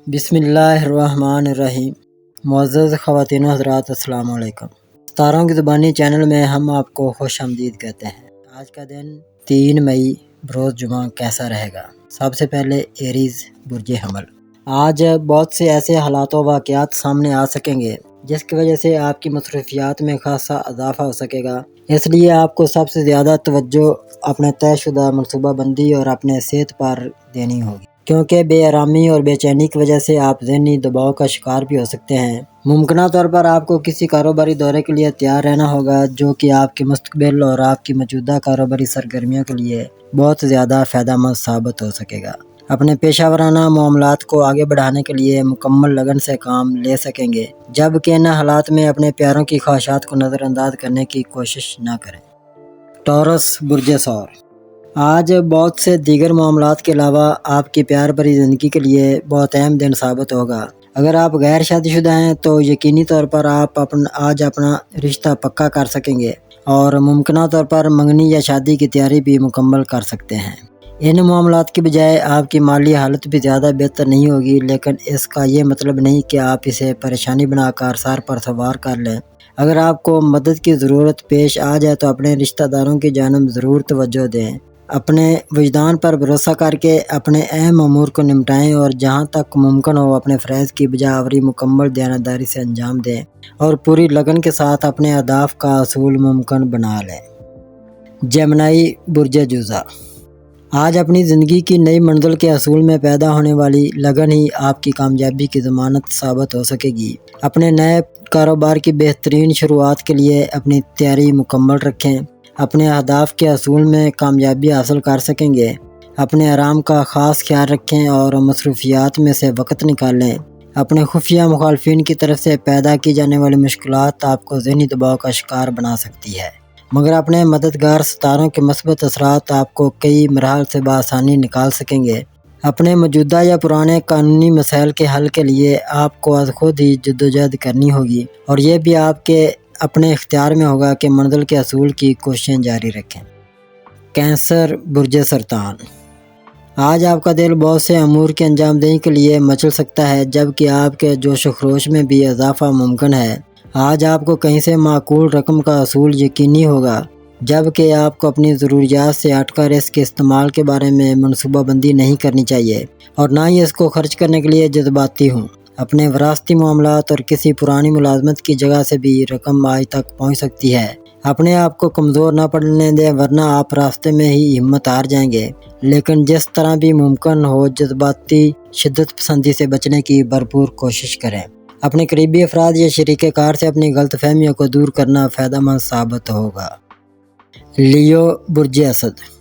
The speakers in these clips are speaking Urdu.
بسم اللہ الرحمن الرحیم۔ معزز خواتین و حضرات، السلام علیکم۔ ستاروں کی زبانی چینل میں ہم آپ کو خوش آمدید کہتے ہیں۔ آج کا دن 3 مئی بروز جمعہ کیسا رہے گا؟ سب سے پہلے ایریز برج حمل۔ آج بہت سے ایسے حالات و واقعات سامنے آ سکیں گے جس کی وجہ سے آپ کی مصروفیات میں خاصا اضافہ ہو سکے گا، اس لیے آپ کو سب سے زیادہ توجہ اپنے طے شدہ منصوبہ بندی اور اپنے صحت پر دینی ہوگی، کیونکہ بے آرامی اور بے چینی کی وجہ سے آپ ذہنی دباؤ کا شکار بھی ہو سکتے ہیں۔ ممکنہ طور پر آپ کو کسی کاروباری دورے کے لیے تیار رہنا ہوگا جو کہ آپ کے مستقبل اور آپ کی موجودہ کاروباری سرگرمیوں کے لیے بہت زیادہ فائدہ مند ثابت ہو سکے گا۔ اپنے پیشہ ورانہ معاملات کو آگے بڑھانے کے لیے مکمل لگن سے کام لے سکیں گے، جبکہ ان حالات میں اپنے پیاروں کی خواہشات کو نظر انداز کرنے کی کوشش نہ کریں۔ ٹورس برج ثور۔ آج بہت سے دیگر معاملات کے علاوہ آپ کی پیار بھری زندگی کے لیے بہت اہم دن ثابت ہوگا۔ اگر آپ غیر شادی شدہ ہیں تو یقینی طور پر آپ آج اپنا رشتہ پکا کر سکیں گے اور ممکنہ طور پر منگنی یا شادی کی تیاری بھی مکمل کر سکتے ہیں۔ ان معاملات کی بجائے آپ کی مالی حالت بھی زیادہ بہتر نہیں ہوگی، لیکن اس کا یہ مطلب نہیں کہ آپ اسے پریشانی بنا کر سر پر سوار کر لیں۔ اگر آپ کو مدد کی ضرورت پیش آ جائے تو اپنے رشتہ داروں کی جانب ضرور توجہ دیں۔ اپنے وجدان پر بھروسہ کر کے اپنے اہم امور کو نمٹائیں اور جہاں تک ممکن ہو اپنے فرائض کی بجا آوری مکمل دیانتداری سے انجام دیں اور پوری لگن کے ساتھ اپنے اہداف کا حصول ممکن بنا لیں۔ جیمنائی برج جوزہ۔ آج اپنی زندگی کی نئی منزل کے حصول میں پیدا ہونے والی لگن ہی آپ کی کامیابی کی ضمانت ثابت ہو سکے گی۔ اپنے نئے کاروبار کی بہترین شروعات کے لیے اپنی تیاری مکمل رکھیں۔ اپنے اہداف کے حصول میں کامیابی حاصل کر سکیں گے۔ اپنے آرام کا خاص خیال رکھیں اور مصروفیات میں سے وقت نکالیں۔ اپنے خفیہ مخالفین کی طرف سے پیدا کی جانے والی مشکلات آپ کو ذہنی دباؤ کا شکار بنا سکتی ہے، مگر اپنے مددگار ستاروں کے مثبت اثرات آپ کو کئی مراحل سے بآسانی نکال سکیں گے۔ اپنے موجودہ یا پرانے قانونی مسائل کے حل کے لیے آپ کو از خود ہی جدوجہد کرنی ہوگی اور یہ بھی آپ کے اپنے اختیار میں ہوگا کہ منزل کے حصول کی کوششیں جاری رکھیں۔ کینسر برج سرطان۔ آج آپ کا دل بہت سے امور کی انجام دہی کے لیے مچل سکتا ہے، جبکہ آپ کے جوش و خروش میں بھی اضافہ ممکن ہے۔ آج آپ کو کہیں سے معقول رقم کا حصول یقینی ہوگا، جبکہ آپ کو اپنی ضروریات سے ہٹ کر اس کے استعمال کے بارے میں منصوبہ بندی نہیں کرنی چاہیے اور نہ ہی اس کو خرچ کرنے کے لیے جذباتی ہوں۔ اپنے وراثتی معاملات اور کسی پرانی ملازمت کی جگہ سے بھی رقم آج تک پہنچ سکتی ہے۔ اپنے آپ کو کمزور نہ پڑنے دیں ورنہ آپ راستے میں ہی ہمت ہار جائیں گے، لیکن جس طرح بھی ممکن ہو جذباتی شدت پسندی سے بچنے کی بھرپور کوشش کریں۔ اپنے قریبی افراد یا شریک کار سے اپنی غلط فہمیوں کو دور کرنا فائدہ مند ثابت ہوگا۔ لیو برج اسد۔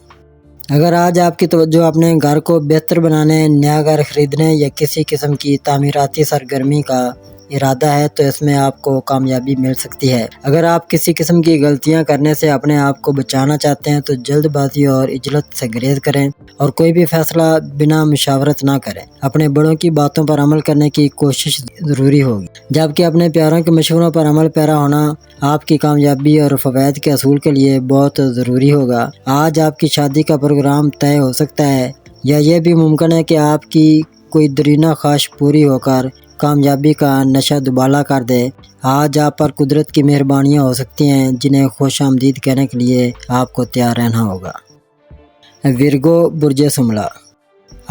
اگر آج آپ کی توجہ اپنے گھر کو بہتر بنانے، نیا گھر خریدنے یا کسی قسم کی تعمیراتی سرگرمی کا ارادہ ہے تو اس میں آپ کو کامیابی مل سکتی ہے۔ اگر آپ کسی قسم کی غلطیاں کرنے سے اپنے آپ کو بچانا چاہتے ہیں تو جلد بازی اور عجلت سے گریز کریں اور کوئی بھی فیصلہ بنا مشاورت نہ کریں۔ اپنے بڑوں کی باتوں پر عمل کرنے کی کوشش ضروری ہوگی، جبکہ اپنے پیاروں کے مشوروں پر عمل پیرا ہونا آپ کی کامیابی اور فوائد کے حصول کے لیے بہت ضروری ہوگا۔ آج آپ کی شادی کا پروگرام طے ہو سکتا ہے یا یہ بھی ممکن ہے کہ آپ کی کوئی دیرینہ خواہش پوری ہو کر کامیابی کا نشہ دوبالا کر دے۔ آج آپ پر قدرت کی مہربانیاں ہو سکتی ہیں جنہیں خوش آمدید کہنے کے لیے آپ کو تیار رہنا ہوگا۔ ورگو برج شملہ۔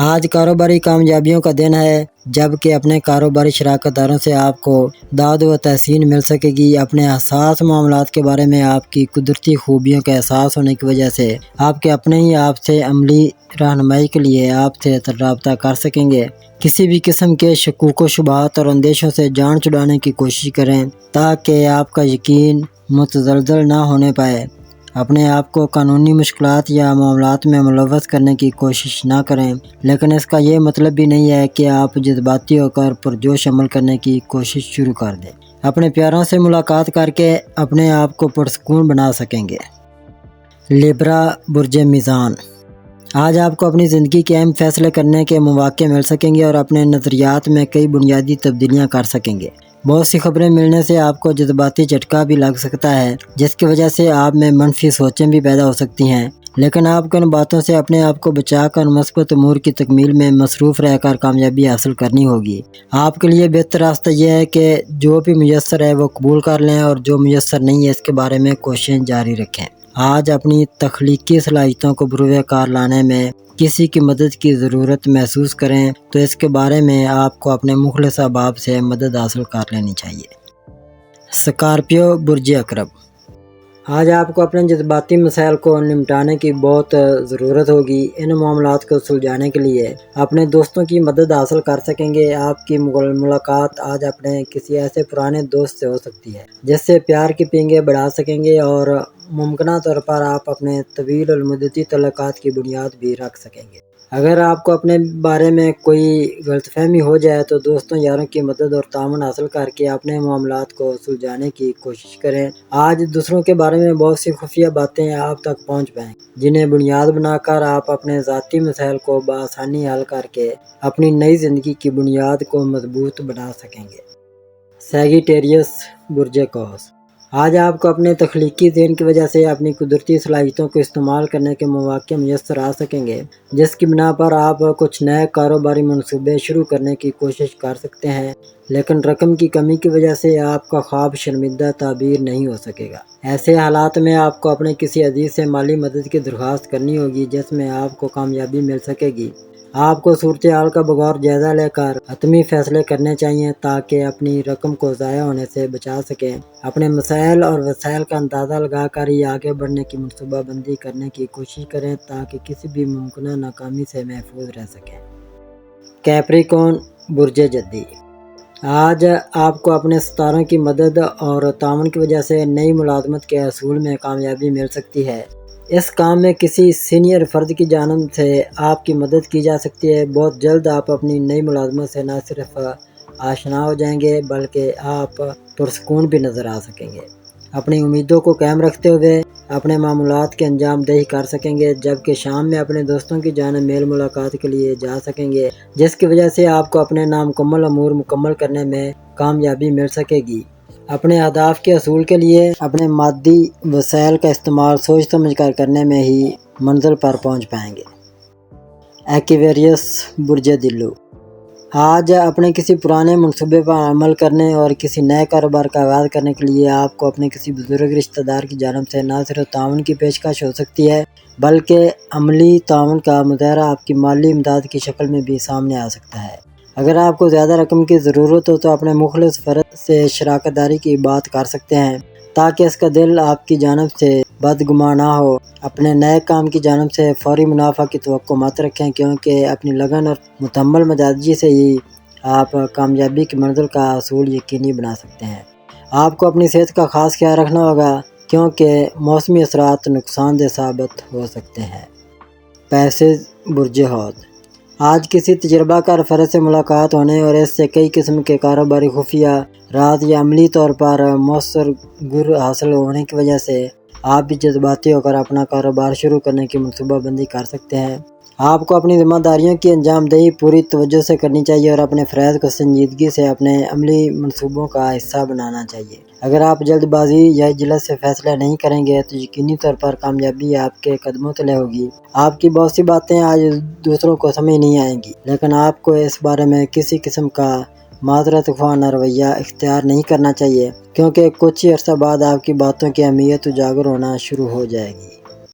آج کاروباری کامیابیوں کا دن ہے، جبکہ اپنے کاروباری شراکت داروں سے آپ کو داد و تحسین مل سکے گی۔ اپنے حساس معاملات کے بارے میں آپ کی قدرتی خوبیوں کا احساس ہونے کی وجہ سے آپ کے اپنے ہی آپ سے عملی رہنمائی کے لیے آپ سے رابطہ کر سکیں گے۔ کسی بھی قسم کے شکوک و شبہات اور اندیشوں سے جان چھڑانے کی کوشش کریں تاکہ آپ کا یقین متزلزل نہ ہونے پائے۔ اپنے آپ کو قانونی مشکلات یا معاملات میں ملوث کرنے کی کوشش نہ کریں، لیکن اس کا یہ مطلب بھی نہیں ہے کہ آپ جذباتی ہو کر پرجوش عمل کرنے کی کوشش شروع کر دیں۔ اپنے پیاروں سے ملاقات کر کے اپنے آپ کو پرسکون بنا سکیں گے۔ لیبرا برج میزان۔ آج آپ کو اپنی زندگی کے اہم فیصلے کرنے کے مواقع مل سکیں گے اور اپنے نظریات میں کئی بنیادی تبدیلیاں کر سکیں گے۔ بہت سی خبریں ملنے سے آپ کو جذباتی جھٹکا بھی لگ سکتا ہے، جس کی وجہ سے آپ میں منفی سوچیں بھی پیدا ہو سکتی ہیں۔ لیکن آپ کو ان باتوں سے اپنے آپ کو بچا کر مثبت امور کی تکمیل میں مصروف رہ کر کامیابی حاصل کرنی ہوگی۔ آپ کے لیے بہتر راستہ یہ ہے کہ جو بھی میسر ہے وہ قبول کر لیں اور جو میسر نہیں ہے اس کے بارے میں کوششیں جاری رکھیں۔ آج اپنی تخلیقی صلاحیتوں کو بروئے کار لانے میں کسی کی مدد کی ضرورت محسوس کریں تو اس کے بارے میں آپ کو اپنے مخلص احباب سے مدد حاصل کر لینی چاہیے۔ اسکارپیو برج عقرب، آج آپ کو اپنے جذباتی مسائل کو نمٹانے کی بہت ضرورت ہوگی۔ ان معاملات کو سلجھانے کے لیے اپنے دوستوں کی مدد حاصل کر سکیں گے۔ آپ کی ملاقات آج اپنے کسی ایسے پرانے دوست سے ہو سکتی ہے جس سے پیار کی پینگیں بڑھا سکیں گے اور ممکنہ طور پر آپ اپنے طویل المدتی تعلقات کی بنیاد بھی رکھ سکیں گے۔ اگر آپ کو اپنے بارے میں کوئی غلط فہمی ہو جائے تو دوستوں یاروں کی مدد اور تعاون حاصل کر کے اپنے معاملات کو سلجھانے کی کوشش کریں۔ آج دوسروں کے بارے میں بہت سی خفیہ باتیں آپ تک پہنچ پائیں جنہیں بنیاد بنا کر آپ اپنے ذاتی مسائل کو بآسانی حل کر کے اپنی نئی زندگی کی بنیاد کو مضبوط بنا سکیں گے۔ سیگیٹیریس برج قوس، آج آپ کو اپنے تخلیقی ذہن کی وجہ سے اپنی قدرتی صلاحیتوں کو استعمال کرنے کے مواقع میسر آ سکیں گے جس کی بنا پر آپ کچھ نئے کاروباری منصوبے شروع کرنے کی کوشش کر سکتے ہیں، لیکن رقم کی کمی کی وجہ سے آپ کا خواب شرمندہ تعبیر نہیں ہو سکے گا۔ ایسے حالات میں آپ کو اپنے کسی عزیز سے مالی مدد کی درخواست کرنی ہوگی جس میں آپ کو کامیابی مل سکے گی۔ آپ کو صورتحال کا بغور جائزہ لے کر حتمی فیصلے کرنے چاہیے تاکہ اپنی رقم کو ضائع ہونے سے بچا سکیں۔ اپنے مسائل اور وسائل کا اندازہ لگا کر ہی آگے بڑھنے کی منصوبہ بندی کرنے کی کوشش کریں تاکہ کسی بھی ممکنہ ناکامی سے محفوظ رہ سکیں۔ کیپریکون برج جدی، آج آپ کو اپنے ستاروں کی مدد اور تعاون کی وجہ سے نئی ملازمت کے حصول میں کامیابی مل سکتی ہے۔ اس کام میں کسی سینئر فرد کی جانب سے آپ کی مدد کی جا سکتی ہے۔ بہت جلد آپ اپنی نئی ملازمت سے نہ صرف آشنا ہو جائیں گے بلکہ آپ پرسکون بھی نظر آ سکیں گے۔ اپنی امیدوں کو قائم رکھتے ہوئے اپنے معمولات کی انجام دہی کر سکیں گے، جبکہ شام میں اپنے دوستوں کی جانب میل ملاقات کے لیے جا سکیں گے جس کی وجہ سے آپ کو اپنے نامکمل امور مکمل کرنے میں کامیابی مل سکے گی۔ اپنے اہداف کے حصول کے لیے اپنے مادی وسائل کا استعمال سوچ سمجھ کر کرنے میں ہی منزل پر پہنچ پائیں گے۔ ایکویریس برج دلو، آج اپنے کسی پرانے منصوبے پر عمل کرنے اور کسی نئے کاروبار کا آغاز کرنے کے لیے آپ کو اپنے کسی بزرگ رشتہ دار کی جانب سے نہ صرف تعاون کی پیشکش ہو سکتی ہے بلکہ عملی تعاون کا مظاہرہ آپ کی مالی امداد کی شکل میں بھی سامنے آ سکتا ہے۔ اگر آپ کو زیادہ رقم کی ضرورت ہو تو اپنے مخلص فرد سے شراکت داری کی بات کر سکتے ہیں تاکہ اس کا دل آپ کی جانب سے بدگمان نہ ہو۔ اپنے نئے کام کی جانب سے فوری منافع کی توقع مت رکھیں کیونکہ اپنی لگن اور مکمل مزاجی سے ہی آپ کامیابی کی منزل کا حصول یقینی بنا سکتے ہیں۔ آپ کو اپنی صحت کا خاص خیال رکھنا ہوگا کیونکہ موسمی اثرات نقصان دہ ثابت ہو سکتے ہیں۔ پیسز برج حوت، آج کسی تجربہ کار فرد سے ملاقات ہونے اور اس سے کئی قسم کے کاروباری خفیہ راز یا عملی طور پر مؤثر گر حاصل ہونے کی وجہ سے آپ بھی جذباتی ہو کر اپنا کاروبار شروع کرنے کی منصوبہ بندی کر سکتے ہیں۔ آپ کو اپنی ذمہ داریوں کی انجام دہی پوری توجہ سے کرنی چاہیے اور اپنے فرائض کو سنجیدگی سے اپنے عملی منصوبوں کا حصہ بنانا چاہیے۔ اگر آپ جلد بازی یا جلد سے فیصلہ نہیں کریں گے تو یقینی طور پر کامیابی آپ کے قدموں تلے ہوگی۔ آپ کی بہت سی باتیں آج دوسروں کو سمجھ نہیں آئیں گی لیکن آپ کو اس بارے میں کسی قسم کا معذرت خواہ رویہ اختیار نہیں کرنا چاہیے کیونکہ کچھ ہی عرصہ بعد آپ کی باتوں کی اہمیت اجاگر ہونا شروع ہو جائے گی۔